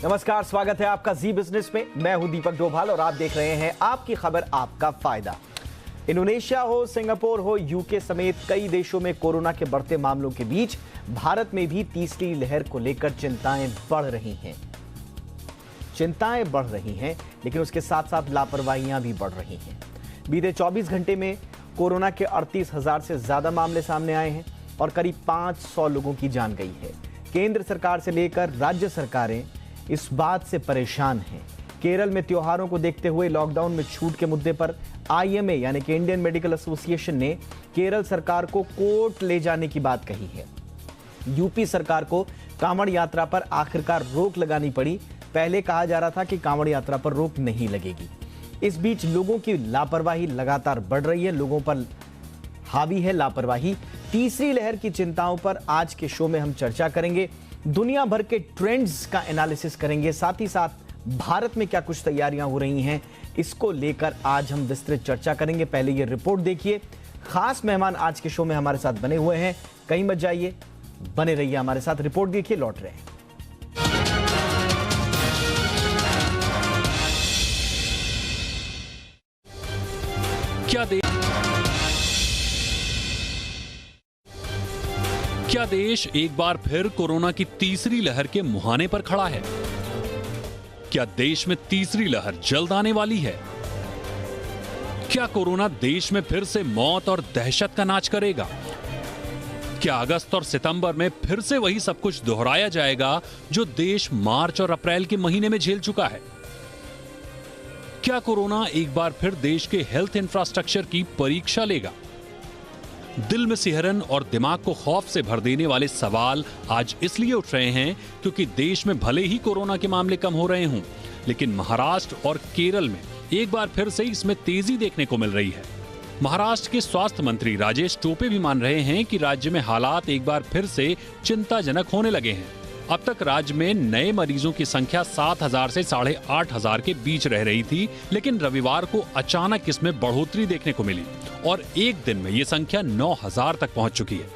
नमस्कार, स्वागत है आपका जी बिजनेस में। मैं हूं दीपक डोभाल और आप देख रहे हैं आपकी खबर आपका फायदा। इंडोनेशिया हो, सिंगापुर हो, यूके समेत कई देशों में कोरोना के बढ़ते मामलों के बीच भारत में भी तीसरी लहर को लेकर चिंताएं बढ़ रही हैं। लेकिन उसके साथ साथ लापरवाहियां भी बढ़ रही हैं। बीते 24 घंटे में कोरोना के 38,000 से ज्यादा मामले सामने आए हैं और करीब 500 लोगों की जान गई है। केंद्र सरकार से लेकर राज्य सरकारें इस बात से परेशान हैं। केरल में त्योहारों को देखते हुए लॉकडाउन में छूट के मुद्दे पर आईएमए यानी कि इंडियन मेडिकल एसोसिएशन ने केरल सरकार को कोर्ट ले जाने की बात कही है। यूपी सरकार को कांवड़ यात्रा पर आखिरकार रोक लगानी पड़ी। पहले कहा जा रहा था कि कांवड़ यात्रा पर रोक नहीं लगेगी। इस बीच लोगों की लापरवाही लगातार बढ़ रही है। लोगों पर हावी है लापरवाही। तीसरी लहर की चिंताओं पर आज के शो में हम चर्चा करेंगे। दुनिया भर के ट्रेंड्स का एनालिसिस करेंगे। साथ ही साथ भारत में क्या कुछ तैयारियां हो रही हैं, इसको लेकर आज हम विस्तृत चर्चा करेंगे। पहले ये रिपोर्ट देखिए। खास मेहमान आज के शो में हमारे साथ बने हुए हैं। कहीं मत जाइए, बने रहिए हमारे साथ। रिपोर्ट देखिए, लौट रहे हैं। क्या देश एक बार फिर कोरोना की तीसरी लहर के मुहाने पर खड़ा है? क्या देश में तीसरी लहर जल्द आने वाली है? क्या कोरोना देश में फिर से मौत और दहशत का नाच करेगा? क्या अगस्त और सितंबर में फिर से वही सब कुछ दोहराया जाएगा जो देश मार्च और अप्रैल के महीने में झेल चुका है? क्या कोरोना एक बार फिर देश के हेल्थ इंफ्रास्ट्रक्चर की परीक्षा लेगा? दिल में सिहरन और दिमाग को खौफ से भर देने वाले सवाल आज इसलिए उठ रहे हैं क्योंकि देश में भले ही कोरोना के मामले कम हो रहे हों, लेकिन महाराष्ट्र और केरल में एक बार फिर से इसमें तेजी देखने को मिल रही है। महाराष्ट्र के स्वास्थ्य मंत्री राजेश टोपे भी मान रहे हैं कि राज्य में हालात एक बार फिर से चिंताजनक होने लगे हैं। अब तक राज्य में नए मरीजों की संख्या 7,000 से 8,500 के बीच रह रही थी, लेकिन रविवार को अचानक इसमें बढ़ोतरी देखने को मिली और एक दिन में ये संख्या 9,000 तक पहुंच चुकी है।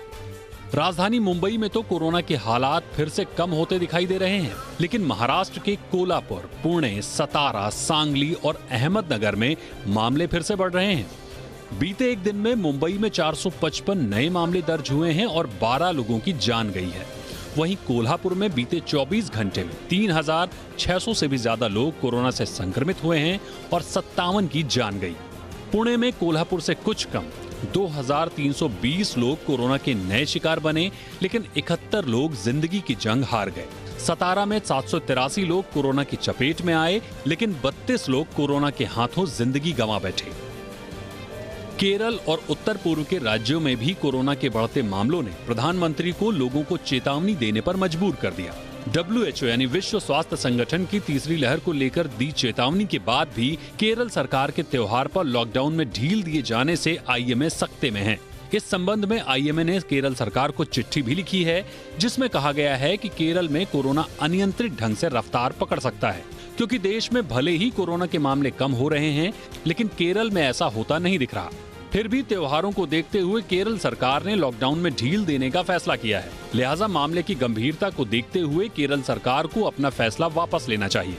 राजधानी मुंबई में तो कोरोना के हालात फिर से कम होते दिखाई दे रहे हैं, लेकिन महाराष्ट्र के कोल्हापुर, पुणे, सतारा, सांगली और अहमदनगर में मामले फिर से बढ़ रहे हैं। बीते एक दिन में मुंबई में 455 नए मामले दर्ज हुए हैं और 12 लोगों की जान गई है। वहीं कोल्हापुर में बीते 24 घंटे में 3,600 से भी ज्यादा लोग कोरोना से संक्रमित हुए हैं और 57 की जान गई। पुणे में कोल्हापुर से कुछ कम 2,320 लोग कोरोना के नए शिकार बने, लेकिन 71 लोग जिंदगी की जंग हार गए। सतारा में 783 लोग कोरोना की चपेट में आए, लेकिन 32 लोग कोरोना के हाथों जिंदगी गंवा बैठे। केरल और उत्तर पूर्व के राज्यों में भी कोरोना के बढ़ते मामलों ने प्रधानमंत्री को लोगों को चेतावनी देने पर मजबूर कर दिया। WHO यानी विश्व स्वास्थ्य संगठन की तीसरी लहर को लेकर दी चेतावनी के बाद भी केरल सरकार के त्योहार पर लॉकडाउन में ढील दिए जाने से आईएमए सख्ते में है। इस संबंध में आईएमए ने केरल सरकार को चिट्ठी भी लिखी है, जिसमें कहा गया है कि केरल में कोरोना अनियंत्रित ढंग से रफ्तार पकड़ सकता है, क्योंकि देश में भले ही कोरोना के मामले कम हो रहे हैं, लेकिन केरल में ऐसा होता नहीं दिख रहा। फिर भी त्योहारों को देखते हुए केरल सरकार ने लॉकडाउन में ढील देने का फैसला किया है। लिहाजा मामले की गंभीरता को देखते हुए केरल सरकार को अपना फैसला वापस लेना चाहिए,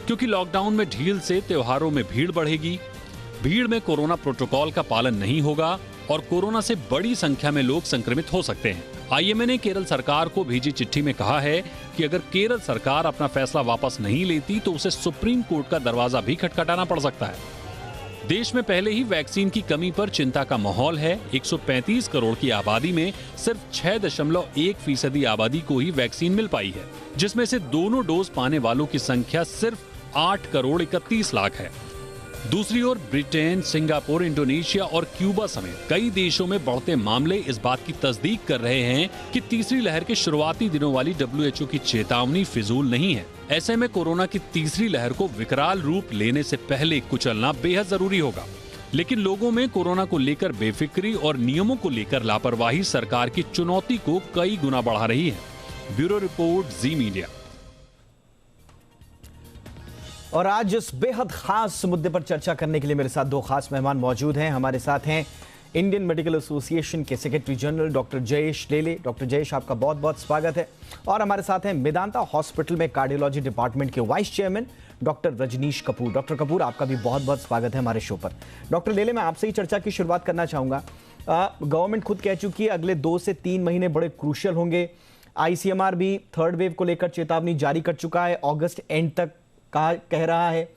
क्योंकि लॉकडाउन में ढील से त्योहारों में भीड़ बढ़ेगी। भीड़ में कोरोना प्रोटोकॉल का पालन नहीं होगा और कोरोना से बड़ी संख्या में लोग संक्रमित हो सकते हैं। आईएमए ने केरल सरकार को भेजी चिट्ठी में कहा है कि अगर केरल सरकार अपना फैसला वापस नहीं लेती तो उसे सुप्रीम कोर्ट का दरवाजा भी खटखटाना पड़ सकता है। देश में पहले ही वैक्सीन की कमी पर चिंता का माहौल है। 135 करोड़ की आबादी में सिर्फ 6.1% आबादी को ही वैक्सीन मिल पाई है, जिसमें से दोनों डोज पाने वालों की संख्या सिर्फ 8 करोड़ 31 लाख है। दूसरी ओर ब्रिटेन, सिंगापुर, इंडोनेशिया और क्यूबा समेत कई देशों में बढ़ते मामले इस बात की तस्दीक कर रहे हैं कि तीसरी लहर के शुरुआती दिनों वाली WHO की चेतावनी फिजूल नहीं है। ऐसे में कोरोना की तीसरी लहर को विकराल रूप लेने से पहले कुचलना बेहद जरूरी होगा। लेकिन लोगों में कोरोना को लेकर बेफिक्री और नियमों को लेकर लापरवाही सरकार की चुनौती को कई गुना बढ़ा रही है। ब्यूरो रिपोर्ट, जी मीडिया। और आज इस बेहद खास मुद्दे पर चर्चा करने के लिए मेरे साथ दो खास मेहमान मौजूद हैं। हमारे साथ हैं इंडियन मेडिकल एसोसिएशन के सेक्रेटरी जनरल डॉक्टर जयेश लेले। डॉक्टर जयेश, आपका बहुत बहुत स्वागत है। और हमारे साथ हैं मेदांता हॉस्पिटल में कार्डियोलॉजी डिपार्टमेंट के vice chairman doctor Rajnish Kapoor. Doctor Kapoor, आपका भी बहुत बहुत स्वागत है हमारे शो पर। डॉक्टर लेले, मैं आपसे ही चर्चा की शुरुआत करना चाहूँगा। गवर्नमेंट खुद कह चुकी है अगले 2 से 3 महीने बड़े क्रूशियल होंगे। ICMR भी थर्ड वेव को लेकर चेतावनी जारी कर चुका है, अगस्त एंड तक कह रहा है।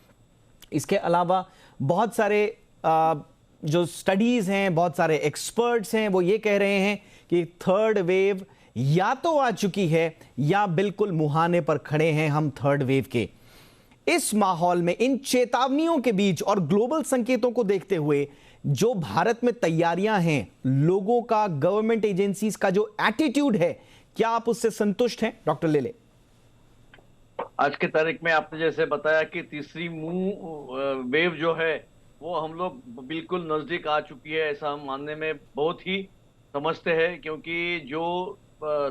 इसके अलावा बहुत सारे जो स्टडीज हैं, बहुत सारे एक्सपर्ट्स हैं, वो ये कह रहे हैं कि थर्ड वेव या तो आ चुकी है या बिल्कुल मुहाने पर खड़े हैं हम थर्ड वेव के। इस माहौल में, इन चेतावनियों के बीच और ग्लोबल संकेतों को देखते हुए जो भारत में तैयारियां हैं, लोगों का, गवर्नमेंट एजेंसीज का जो एटीट्यूड है, क्या आप उससे संतुष्ट हैं डॉक्टर लेले? आज के तारीख में आपने जैसे बताया कि तीसरी वेव जो है वो हम लोग बिल्कुल नजदीक आ चुकी है, ऐसा हम मानने में बहुत ही समझते हैं, क्योंकि जो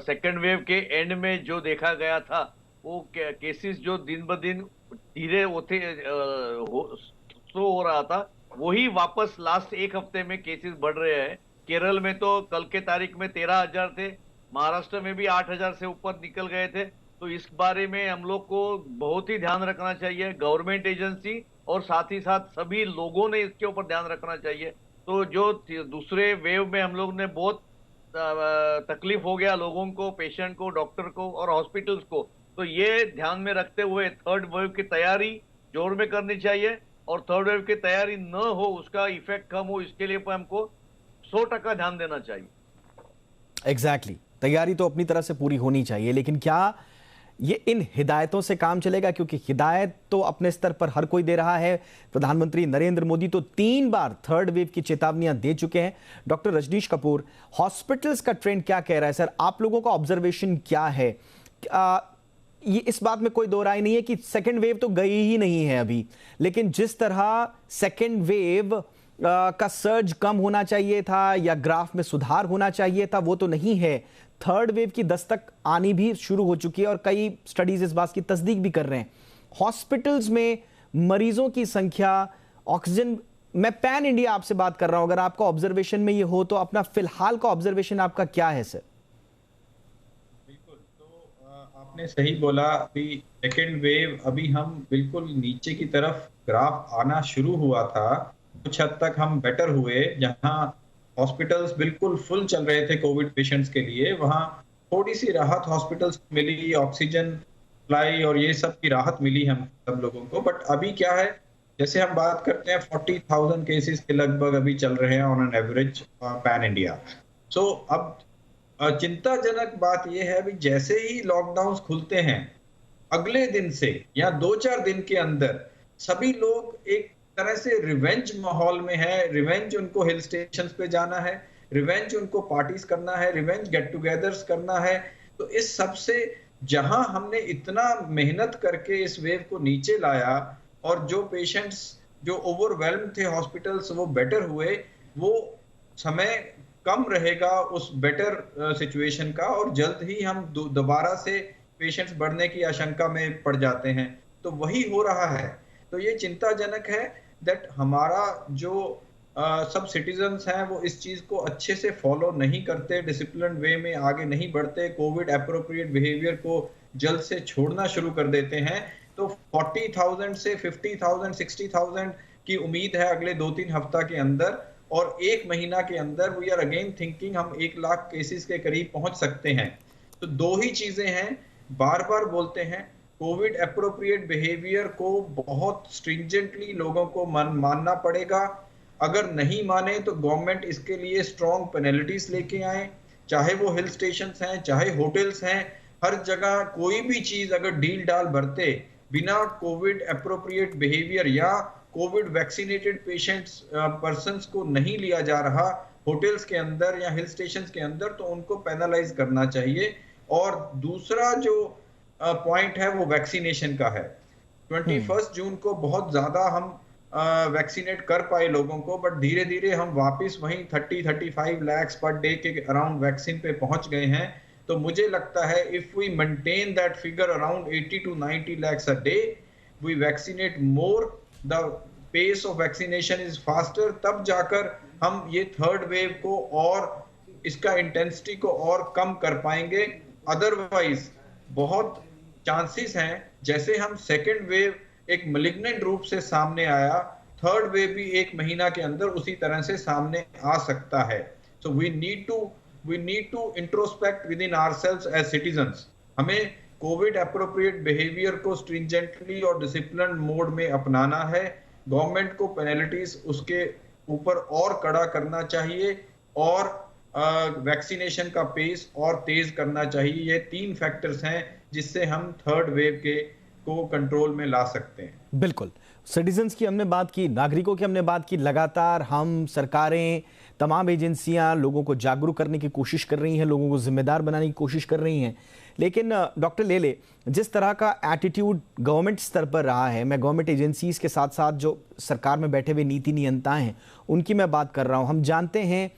सेकेंड वेव के एंड में जो देखा गया था वो केसेस जो दिन ब दिन धीरे होते स्लो हो रहा था, वही वापस लास्ट एक हफ्ते में केसेस बढ़ रहे हैं। केरल में तो कल के तारीख में 13,000 थे, महाराष्ट्र में भी 8,000 से ऊपर निकल गए थे। तो इस बारे में हम लोग को बहुत ही ध्यान रखना चाहिए, गवर्नमेंट एजेंसी और साथ ही साथ सभी लोगों ने इसके ऊपर ध्यान रखना चाहिए। तो जो दूसरे वेव में हम लोग ने बहुत तकलीफ हो गया लोगों को, पेशेंट को, डॉक्टर को और हॉस्पिटल्स को, तो ये ध्यान में रखते हुए थर्ड वेव की तैयारी जोर में करनी चाहिए। और थर्ड वेव की तैयारी न हो, उसका इफेक्ट कम हो, इसके लिए हमको 100% ध्यान देना चाहिए। एग्जैक्टली, तैयारी तो अपनी तरफ से पूरी होनी चाहिए, लेकिन क्या ये इन हिदायतों से काम चलेगा? क्योंकि हिदायत तो अपने स्तर पर हर कोई दे रहा है। प्रधानमंत्री नरेंद्र मोदी तो 3 बार थर्ड वेव की चेतावनियां दे चुके हैं। डॉक्टर रजनीश कपूर, हॉस्पिटल्स का ट्रेंड क्या कह रहा है सर? आप लोगों का ऑब्जर्वेशन क्या है? ये इस बात में कोई दो राय नहीं है कि सेकेंड वेव तो गई ही नहीं है अभी, लेकिन जिस तरह सेकेंड वेव का सर्ज कम होना चाहिए था या ग्राफ में सुधार होना चाहिए था, वो तो नहीं है। थर्ड वेव की दस्तक आनी भी शुरू हो चुकी है और कई स्टडीज इस बात की तस्दीक भी कर रहे हैं। हॉस्पिटल्स में मरीजों की संख्या, ऑक्सीजन, मैं पैन इंडिया आपसे बात कर रहा हूं, अगर आपका ऑब्जर्वेशन में ये हो तो अपना फिलहाल का ऑब्जर्वेशन आपका क्या है सर? बिल्कुल, तो आपने सही बोला। अभी सेकेंड वेव, अभी हम बिल्कुल नीचे की तरफ ग्राफ आना शुरू हुआ था। कुछ हद तक हम बेटर हुए, जहां हॉस्पिटल्स बिल्कुल फुल चल रहे थे कोविड पेशेंट्स के लिए, वहां थोड़ी सी राहत हॉस्पिटल्स को मिली, ऑक्सीजन सप्लाई और ये सब की राहत मिली हम सब लोगों को। बट अभी क्या है, जैसे हम बात करते हैं 40,000 केसेस के लगभग अभी चल रहे हैं on an average pan India. So अब चिंताजनक बात यह है, अभी जैसे ही लॉकडाउन खुलते हैं, अगले दिन से या 2-4 दिन के अंदर सभी लोग एक तरह से रिवेंज माहौल में है। रिवेंज, उनको हिल स्टेशंस पे जाना है, रिवेंज उनको पार्टीज करना है, रिवेंज गेट टुगेदर्स करना है। तो इस सब से जहां हमने इतना मेहनत करके इस वेव को नीचे लाया और जो पेशेंट्स जो ओवरवेल्म थे हॉस्पिटल्स, वो बेटर हुए, वो समय कम रहेगा उस बेटर सिचुएशन का, और जल्द ही हम दोबारा से पेशेंट्स बढ़ने की आशंका में पड़ जाते हैं। तो वही हो रहा है। तो ये चिंताजनक है दैट हमारा जो सब सिटीजन्स हैं वो इस चीज को अच्छे से फॉलो नहीं करते, डिसिप्लिन वे में आगे नहीं बढ़ते, कोविड एप्रोप्रिएट बिहेवियर को जल्द से छोड़ना शुरू कर देते हैं। तो 40,000 से 50,000, 60,000 की उम्मीद है अगले 2-3 हफ्ता के अंदर, और 1 महीना के अंदर वी आर अगेन थिंकिंग हम 1 लाख केसेस के करीब पहुंच सकते हैं। तो 2 ही चीजें हैं, बार बार बोलते हैं, कोविड एप्रोप्रिएट बिहेवियर को बहुत स्ट्रिंजेंटली लोगों को मानना पड़ेगा। अगर नहीं माने तो गवर्नमेंट इसके लिए स्ट्रॉन्ग पेनल्टीज लेके आए, चाहे वो हिल स्टेशंस हैं, चाहे होटल्स हैं, हर जगह कोई भी चीज अगर डील डाल बरते बिना कोविड एप्रोप्रिएट बिहेवियर या कोविड वैक्सीनेटेड पेशेंट्स पर्संस को नहीं लिया जा रहा होटल्स के अंदर या हिल स्टेशंस के अंदर, तो उनको पेनलाइज करना चाहिए। और दूसरा जो पॉइंट है वो वैक्सीनेशन का है। 21 जून को बहुत ज्यादा हम वैक्सीनेट कर पाए लोगों को, बट धीरे धीरे हम वापस वहीं 30-35 लाख पर डे के अराउंड वैक्सीन पे पहुंच गए हैं। तो मुझे लगता है if we maintain that figure around 80 to 90 lakhs a day, we vaccinate more, the pace of vaccination is faster, तब जाकर हम ये थर्ड वेव को और इसका इंटेंसिटी को और कम कर पाएंगे। अदरवाइज बहुत चांसेस हैं, जैसे हम सेकेंड वेव एक मलिग्नेंट रूप से सामने आया, थर्ड वेव भी 1 महीना के अंदर उसी तरह से सामने आ सकता है। So we need to introspect within ourselves as citizens. हमें कोविड एप्रोप्रिएट बिहेवियर को स्ट्रिंजेंटली और डिसिप्लिन मोड में अपनाना है। गवर्नमेंट को पेनल्टीज उसके ऊपर और कड़ा करना चाहिए और वैक्सीनेशन का पेस और तेज करना चाहिए। ये 3 फैक्टर्स हैं जिससे हम थर्ड वेव को कंट्रोल में ला सकते हैं। बिल्कुल, सिटीजन्स की हमने बात की, नागरिकों की हमने बात की। लगातार हम, सरकारें, तमाम एजेंसियां लोगों को जागरूक करने की कोशिश कर रही हैं, लोगों को जिम्मेदार बनाने की कोशिश कर रही हैं। लेकिन डॉक्टर लेले, जिस तरह का एटीट्यूड गवर्नमेंट स्तर पर रहा है, मैं गवर्नमेंट एजेंसीज के साथ साथ जो सरकार में बैठे हुए नीति नियंता हैं उनकी मैं बात कर रहा हूं। हम जानते हैं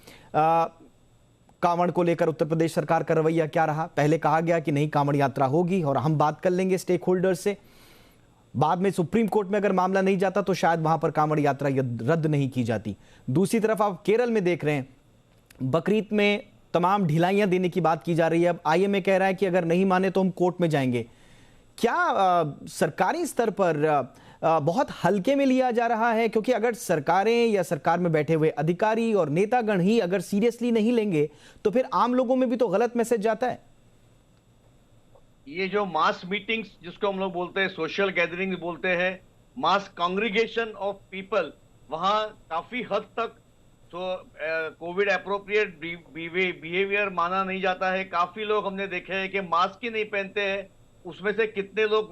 कांवड़ को लेकर उत्तर प्रदेश सरकार का रवैया क्या रहा। पहले कहा गया कि नहीं, कांवड़ यात्रा होगी और हम बात कर लेंगे स्टेक होल्डर से। बाद में सुप्रीम कोर्ट में अगर मामला नहीं जाता तो शायद वहां पर कांवड़ यात्रा रद्द नहीं की जाती। दूसरी तरफ आप केरल में देख रहे हैं, बकरीद में तमाम ढिलाइयां देने की बात की जा रही है। अब आईएमए कह रहा है कि अगर नहीं माने तो हम कोर्ट में जाएंगे। क्या सरकारी स्तर पर बहुत हल्के में लिया जा रहा है? क्योंकि अगर सरकारें या सरकार में बैठे हुए अधिकारी और नेतागण ही अगर सीरियसली नहीं लेंगे तो फिर आम लोगों में भी तो गलत मैसेज जाता है। ये जो मास मीटिंग्स जिसको हम लोग बोलते हैं, सोशल गैदरिंग बोलते हैं, मास कांग्रीगेशन ऑफ पीपल, वहां काफी हद तक तो कोविड एप्रोप्रिएट बिहेवियर माना नहीं जाता है। काफी लोग हमने देखे हैं कि मास्क ही नहीं पहनते हैं। उसमें से कितने लोग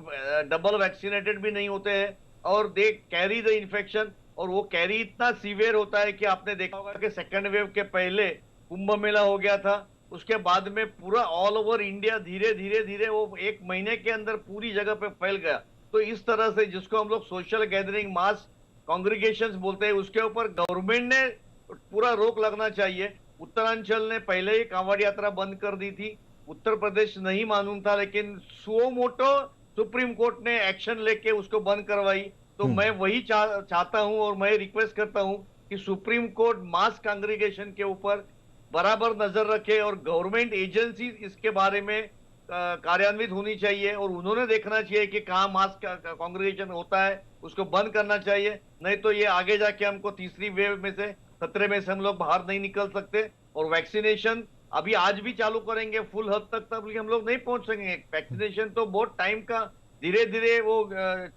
डबल वैक्सीनेटेड भी नहीं होते हैं और दे कैरी द इन्फेक्शन, और वो कैरी इतना सीवियर होता है कि आपने देखा होगा कि सेकेंड वेव के पहले कुंभ मेला हो गया था, उसके बाद में पूरा ऑल ओवर इंडिया धीरे धीरे वो 1 महीने के अंदर पूरी जगह पे फैल गया। तो इस तरह से जिसको हम लोग सोशल गैदरिंग, मास कांग्रीगेशंस बोलते हैं, उसके ऊपर गवर्नमेंट ने पूरा रोक लगना चाहिए। उत्तरांचल ने पहले ही कांवड़ यात्रा बंद कर दी थी, उत्तर प्रदेश नहीं मालूम था, लेकिन सुओ मोटो सुप्रीम कोर्ट ने एक्शन लेके उसको बंद करवाई। तो मैं वही चाहता हूं और मैं रिक्वेस्ट करता हूं कि सुप्रीम कोर्ट मास कांग्रीगेशन के ऊपर बराबर नजर रखे और गवर्नमेंट एजेंसी इसके बारे में कार्यान्वित होनी चाहिए और उन्होंने देखना चाहिए कि कहाँ मास कांग्रीगेशन होता है, उसको बंद करना चाहिए। नहीं तो ये आगे जाके हमको तीसरी वेव में से, खतरे में से हम लोग बाहर नहीं निकल सकते। और वैक्सीनेशन अभी आज भी चालू करेंगे फुल हद तक, तब हम लोग नहीं पहुंच सकेंगे। वैक्सीनेशन तो बहुत टाइम का धीरे धीरे वो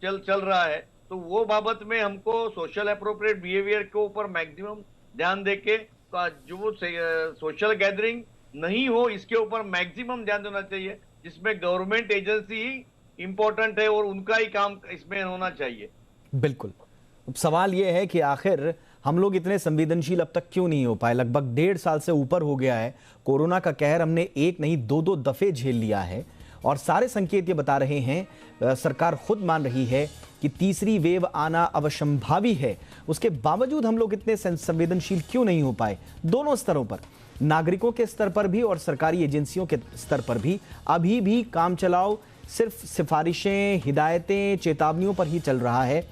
चल रहा है। तो वो बाबत में हमको सोशल एप्रोप्रिएट बिहेवियर के ऊपर मैक्सिमम ध्यान देके जो सोशल गैदरिंग नहीं हो इसके ऊपर मैक्सिमम ध्यान देना चाहिए, जिसमें गवर्नमेंट एजेंसी ही इंपॉर्टेंट है और उनका ही काम इसमें होना चाहिए। बिल्कुल। अब सवाल यह है कि आखिर हम लोग इतने संवेदनशील अब तक क्यों नहीं हो पाए? लगभग 1.5 साल से ऊपर हो गया है। कोरोना का कहर हमने एक नहीं 2-2 दफे झेल लिया है और सारे संकेत ये बता रहे हैं, सरकार खुद मान रही है कि तीसरी वेव आना अवश्यंभावी है। उसके बावजूद हम लोग इतने संवेदनशील क्यों नहीं हो पाए? दोनों स्तरों पर, नागरिकों के स्तर पर भी और सरकारी एजेंसियों के स्तर पर भी अभी भी काम चलाओ सिर्फ सिफारिशें, हिदायतें, चेतावनियों पर ही चल रहा है।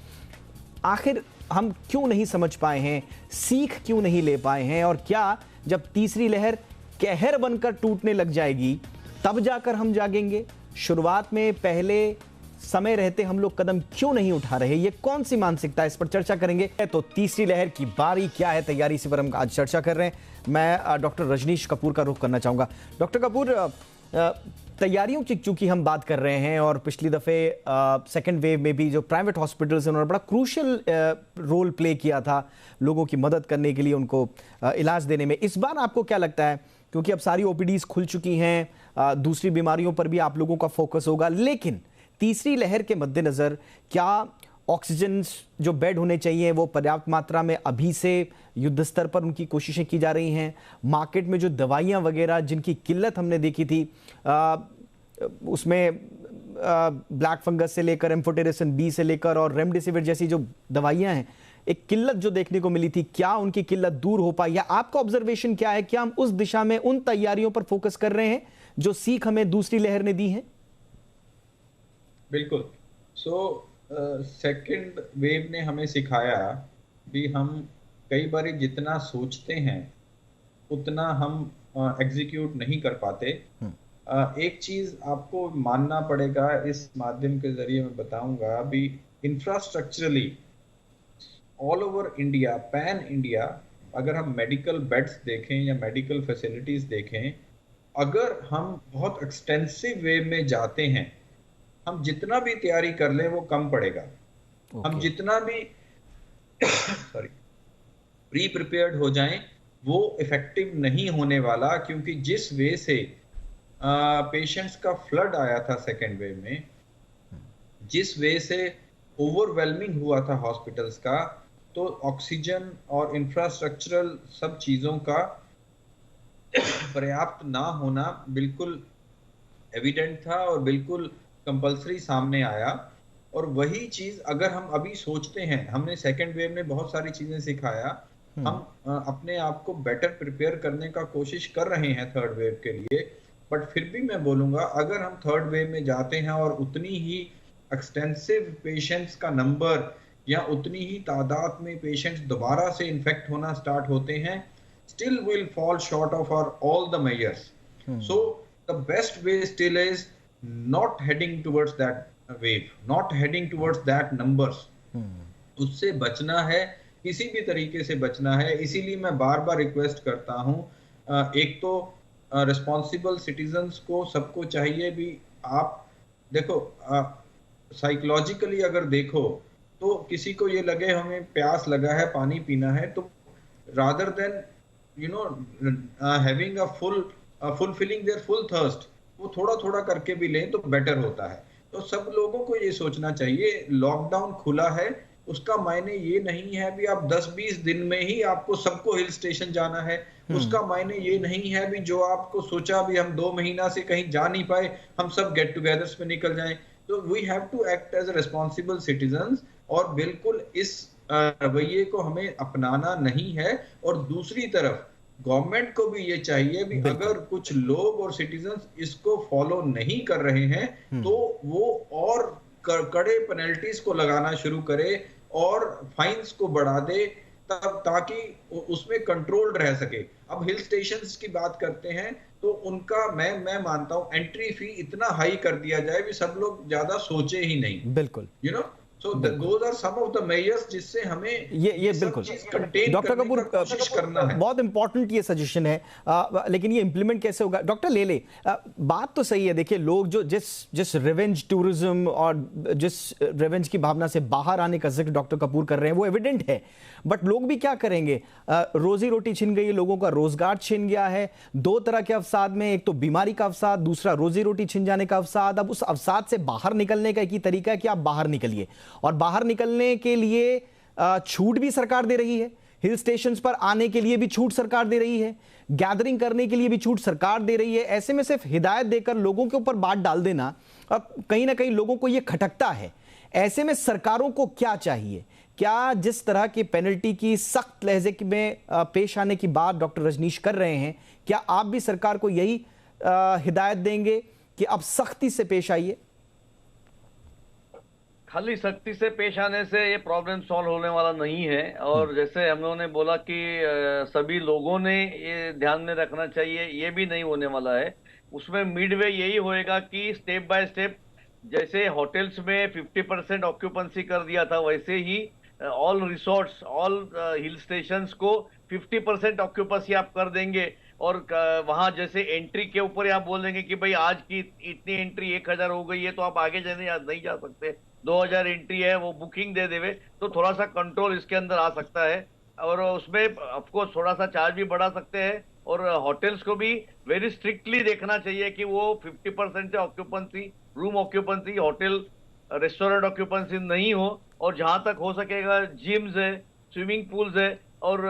आखिर हम क्यों नहीं समझ पाए हैं, सीख क्यों नहीं ले पाए हैं? और क्या जब तीसरी लहर कहर बनकर टूटने लग जाएगी तब जाकर हम जागेंगे? शुरुआत में पहले समय रहते हम लोग कदम क्यों नहीं उठा रहे? ये कौन सी मानसिकता है? इस पर चर्चा करेंगे। तो तीसरी लहर की बारी क्या है, तैयारी, इसी पर हम आज चर्चा कर रहे हैं। मैं डॉक्टर रजनीश कपूर का रुख करना चाहूंगा। डॉक्टर कपूर, तैयारियों की चूंकि हम बात कर रहे हैं और पिछली दफे सेकेंड वेव में भी जो प्राइवेट हॉस्पिटल्स हैं उन्होंने बड़ा क्रूशियल रोल प्ले किया था लोगों की मदद करने के लिए, उनको इलाज देने में। इस बार आपको क्या लगता है, क्योंकि अब सारी ओपीडीज खुल चुकी हैं, दूसरी बीमारियों पर भी आप लोगों का फोकस होगा, लेकिन तीसरी लहर के मद्देनजर क्या ऑक्सीजन जो बेड होने चाहिए वो पर्याप्त मात्रा में अभी से युद्ध स्तर पर उनकी कोशिशें की जा रही हैं? मार्केट में जो दवाइयां वगैरह जिनकी किल्लत हमने देखी थी, उसमें ब्लैक फंगस से लेकर एम्फोटेरिसिन बी से लेकर और रेमडेसिविर जैसी जो दवाइयां हैं, एक किल्लत जो देखने को मिली थी, क्या उनकी किल्लत दूर हो पाई? या आपका ऑब्जर्वेशन क्या है, क्या हम उस दिशा में उन तैयारियों पर फोकस कर रहे हैं जो सीख हमें दूसरी लहर ने दी है? बिल्कुल। सेकंड वेव ने हमें सिखाया कि हम कई बार जितना सोचते हैं उतना हम एग्जीक्यूट नहीं कर पाते। एक चीज आपको मानना पड़ेगा, इस माध्यम के जरिए मैं बताऊंगा भी, infrastructurally all over India, pan India, अगर हम मेडिकल बेड्स देखें या मेडिकल फैसिलिटीज देखें, अगर हम बहुत एक्सटेंसिव वे में जाते हैं, हम जितना भी तैयारी कर लें वो कम पड़ेगा। हम जितना भी सॉरी प्री प्रिपेयर्ड हो जाएं वो इफेक्टिव नहीं होने वाला, क्योंकि जिस वे से पेशेंट्स का फ्लड आया था सेकेंड वेव में, जिस वे से ओवरवेलमिंग हुआ था हॉस्पिटल्स का, तो ऑक्सीजन और इंफ्रास्ट्रक्चरल सब चीजों का पर्याप्त ना होना बिल्कुल एविडेंट था और बिल्कुल कंपल्सरी सामने आया। और वही चीज अगर हम अभी सोचते हैं, हमने सेकेंड वेव ने बहुत सारी चीजें सिखाया, हम अपने आप को बेटर प्रिपेयर करने का कोशिश कर रहे हैं थर्ड वेव के लिए। बट फिर भी मैं बोलूंगा, अगर हम थर्ड वेव में जाते हैं और उतनी ही एक्सटेंसिव पेशेंट्स का नंबर या उतनी ही तादाद में पेशेंट्स दोबारा से इन्फेक्ट होना स्टार्ट होते हैं, still will fall short of our all the measures. So the best way still is not heading towards that wave, not heading towards that numbers. उससे बचना है, किसी भी तरीके से बचना है। इसीलिए मैं बार बार रिक्वेस्ट करता हूँ, एक तो रिस्पॉन्सिबल सिटीजन्स को सबको चाहिए भी, आप देखो साइकोलॉजिकली अगर देखो तो किसी को ये लगे हमें प्यास लगा है, पानी पीना है, तो rather than having a fulfilling their full thirst, वो थोड़ा थोड़ा करके भी लें तो बेटर होता है। तो सब लोगों को ये सोचना चाहिए, लॉकडाउन खुला है उसका मायने ये नहीं है भी आप 10-20 दिन में ही आपको सबको हिल स्टेशन जाना है। उसका मायने ये नहीं है भी जो आपको सोचा भी हम 2 महीना से कहीं जा नहीं पाए, हम सब गेट टुगेदर्स में निकल जाएं। तो we have to act as a responsible citizens, और बिल्कुल इस रवैये को हमें अपनाना नहीं है। और दूसरी तरफ गवर्नमेंट को भी ये चाहिए भी, अगर कुछ लोग और सिटीजन्स इसको फॉलो नहीं कर रहे हैं तो वो और कड़े पेनल्टीज को लगाना शुरू करे और फाइन्स को बढ़ा दे, तब ताकि उसमें कंट्रोल रह सके। अब हिल स्टेशंस की बात करते हैं तो उनका मैं मानता हूं एंट्री फी इतना हाई कर दिया जाए भी सब लोग ज्यादा सोचे ही नहीं। बिल्कुल, you know, so those are some of the measures जिससे हमें ये बिल्कुल डॉक्टर कपूर कोशिश करना है। बहुत इंपॉर्टेंट ये सजेशन है, लेकिन ये इंप्लीमेंट कैसे होगा? डॉक्टर ले बात तो सही है। देखिए, लोग जो जिस रिवेंज टूरिज्म और जिस रिवेंज की भावना से बाहर आने का जिक्र डॉक्टर कपूर कर रहे हैं वो एविडेंट है, बट लोग भी क्या करेंगे? रोजी रोटी छिन गई, लोगों का रोजगार छिन गया है। 2 तरह के अवसाद में, एक तो बीमारी का अवसाद, दूसरा रोजी रोटी छिन जाने का अवसाद। अब उस अवसाद से बाहर निकलने का एक ही तरीका है कि आप बाहर निकलिए, और बाहर निकलने के लिए छूट भी सरकार दे रही है, हिल स्टेशंस पर आने के लिए भी छूट सरकार दे रही है, गैदरिंग करने के लिए भी छूट सरकार दे रही है। ऐसे में सिर्फ हिदायत देकर लोगों के ऊपर बात डाल देना कहीं ना कहीं लोगों को यह खटकता है। ऐसे में सरकारों को क्या चाहिए? क्या जिस तरह की पेनल्टी की सख्त लहजे में पेश आने की बात डॉक्टर रजनीश कर रहे हैं, क्या आप भी सरकार को यही हिदायत देंगे कि अब सख्ती से पेश आइए? खाली सख्ती से पेश आने से ये प्रॉब्लम सॉल्व होने वाला नहीं है। और जैसे हम लोगों ने बोला कि सभी लोगों ने ये ध्यान में रखना चाहिए, ये भी नहीं होने वाला है। उसमें मिडवे यही होएगा कि स्टेप बाय स्टेप, जैसे होटल्स में 50% ऑक्यूपेंसी कर दिया था, वैसे ही all resorts, all hill stations को 50% ऑक्यूपेंसी आप कर देंगे। और वहां जैसे एंट्री के ऊपर आप बोल देंगे कि भाई आज की इतनी एंट्री 1000 हो गई है तो आप आगे जाने नहीं जा सकते, 2000 एंट्री है, वो बुकिंग दे देवे, तो थोड़ा सा कंट्रोल इसके अंदर आ सकता है। और उसमें ऑफकोर्स थोड़ा सा चार्ज भी बढ़ा सकते हैं। और होटल्स को भी वेरी स्ट्रिक्टली देखना चाहिए कि वो 50% से occupancy, room occupancy, hotel restaurant occupancy नहीं हो। और जहां तक हो सकेगा जिम्स है, स्विमिंग पूल्स है, और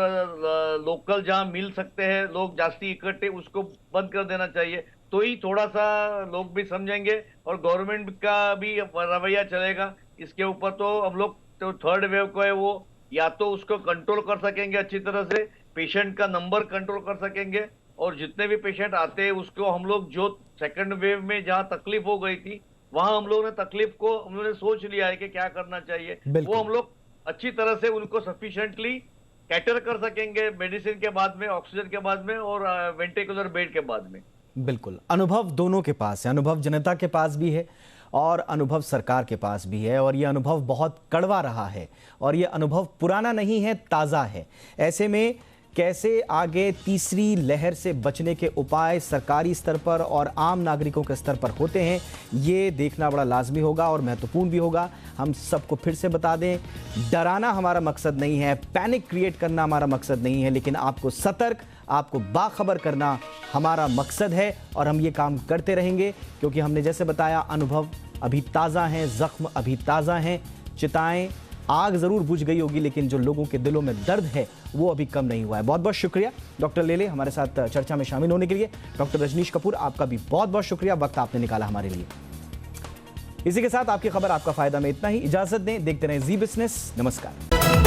लोकल जहां मिल सकते हैं लोग जास्ती इकट्ठे, उसको बंद कर देना चाहिए। तो ही थोड़ा सा लोग भी समझेंगे और गवर्नमेंट का भी रवैया चलेगा इसके ऊपर। तो हम लोग तो थर्ड वेव को है वो या तो उसको कंट्रोल कर सकेंगे अच्छी तरह से, पेशेंट का नंबर कंट्रोल कर सकेंगे, और जितने भी पेशेंट आते हैं उसको हम लोग जो सेकंड वेव में जहां तकलीफ हो गई थी वहां हम लोगों ने तकलीफ को हम लोगों ने सोच लिया है कि क्या करना चाहिए, बिल्कुल। वो हम लोग अच्छी तरह से उनको सफिशिएंटली कैटर कर सकेंगे, मेडिसिन के बाद में, ऑक्सीजन के बाद में और वेंटिकुलर बेड के बाद में। बिल्कुल, अनुभव दोनों के पास है, अनुभव जनता के पास भी है और अनुभव सरकार के पास भी है, और ये अनुभव बहुत कड़वा रहा है और ये अनुभव पुराना नहीं है, ताज़ा है। ऐसे में कैसे आगे तीसरी लहर से बचने के उपाय सरकारी स्तर पर और आम नागरिकों के स्तर पर होते हैं, ये देखना बड़ा लाजमी होगा और महत्वपूर्ण भी होगा। हम सबको फिर से बता दें, डराना हमारा मकसद नहीं है, पैनिक क्रिएट करना हमारा मकसद नहीं है, लेकिन आपको सतर्क, आपको बाखबर करना हमारा मकसद है और हम ये काम करते रहेंगे, क्योंकि हमने जैसे बताया अनुभव अभी ताज़ा हैं, जख्म अभी ताज़ा हैं, चिताएं, आग ज़रूर बुझ गई होगी लेकिन जो लोगों के दिलों में दर्द है वो अभी कम नहीं हुआ है। बहुत बहुत शुक्रिया डॉक्टर लेले हमारे साथ चर्चा में शामिल होने के लिए। डॉक्टर रजनीश कपूर, आपका भी बहुत बहुत शुक्रिया, वक्त आपने निकाला हमारे लिए। इसी के साथ आपकी खबर आपका फायदा में इतना ही, इजाजत दें, देखते रहें जी बिजनेस। नमस्कार।